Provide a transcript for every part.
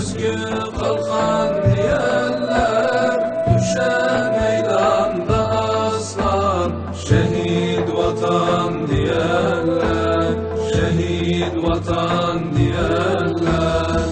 Özgü kalkan diyenler, düşer meydanda aslan. Şehit vatan diyenler, şehit vatan diyenler.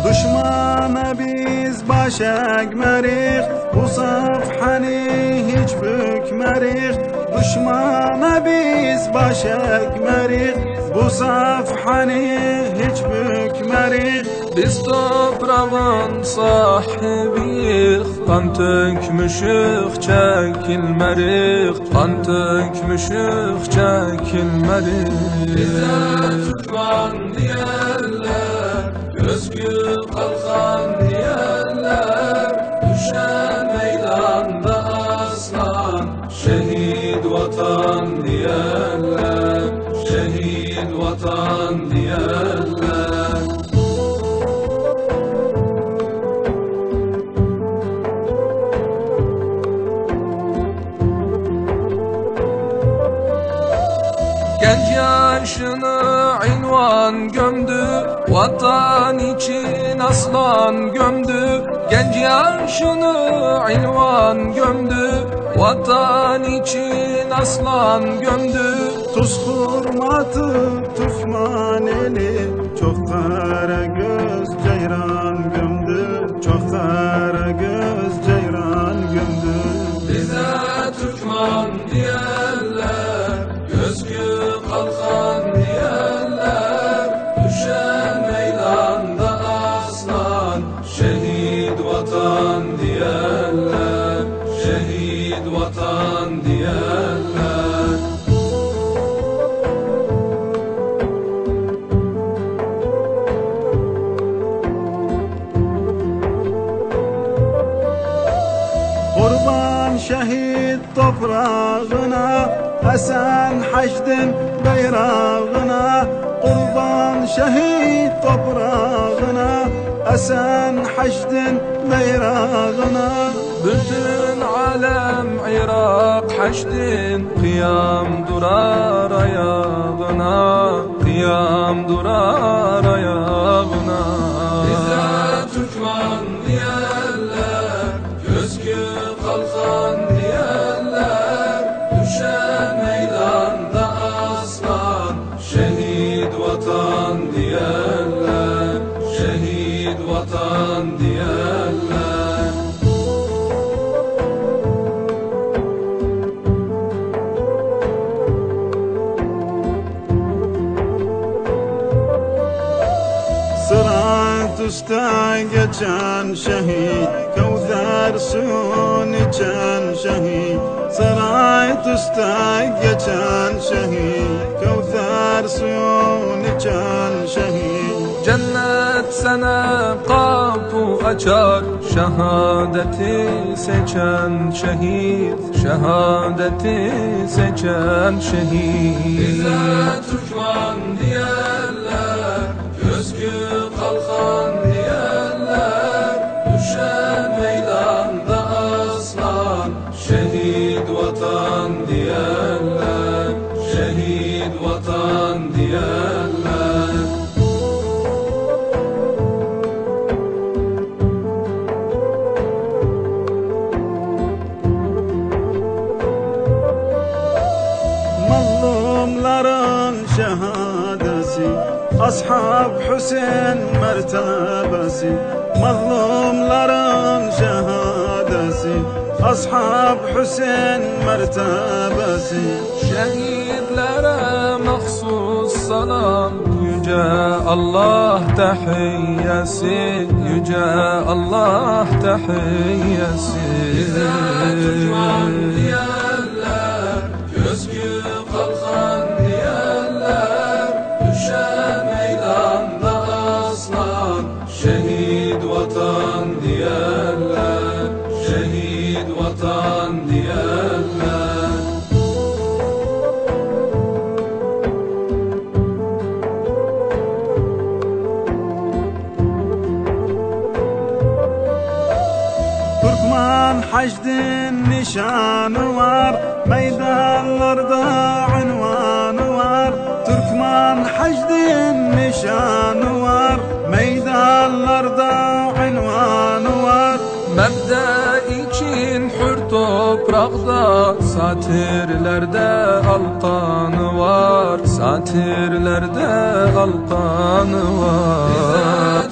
Düşmana biz baş eğmerik, bu safhani hiç bükmerik. Düşmana biz baş eğmerik, bu safhani hiç bükmerik. Biz toprağın sahibiyiz, kan tökmüşük çekilmerik, kan tökmüşük çekilmerik. Bize Türkmen diyenler, özgü kalkan diyenler, düşen meydanda aslan. Şehit vatan diyenler, şehit vatan diyenler. Genç yaşını invan gömdü, vatan için aslan gömdü. Genç yaşını invan gömdü, vatan için aslan gömdü. Tuz hurmatı Türkmen eli, çok kara göz ceyran gömdü, çok kara göz ceyran gömdü. Bize Türkmen diyenler, özgü kalkan diyenler, düşen meydanda aslan. Şehit vatan diyenler, şehit vatan diyenler. Kurban şehit toprağına, Hasan Haçdin bayrağına. Kurban şehit toprağına, Hasan Haçdin bayrağına. Bütün alem Irak haşdin, kıyam durar ayağına, kıyam durar ayağına. Bize Türkmen diyenler, özgü kalkan diyenler, düşen meydanda aslan. Şehit vatan diyenler, şehit vatan diyenler. Sırat üstte geçen şehit, Kevser suyun içen şehit. Sırat üstte geçen şehit, Kevser suyun içen şehit. Cennet sana kapı açar, şehadeti seçen şehit, şehadeti seçen şehit. Bize Türkmen diyenler, özgü kalkan diyenler, düşen meydanda aslan. Şehit vatan diyenler, şehit vatan diyenler. Mazlumların şehadesi, Ashab Hüseyin mertebesi. Mazlumların şehadesi, Ashab Hüseyin mertebesi. Şehidlere mahsus salam, yüce Allah tehiyyesi, yüce Allah tehiyyesi. Bize Türkmen diyenler, özgü kalkan diyenler, düşen meydanda aslan. Şehit vatan diyenler, şehit vatan diyenler. haşdin nişanı var, meydanlarda ünvanı var. Türkmen haşdin nişanı var, meydanlarda ünvanı var. Mebde için hür toprakta, satirlerde alkanı var, satirlerde alkanı var.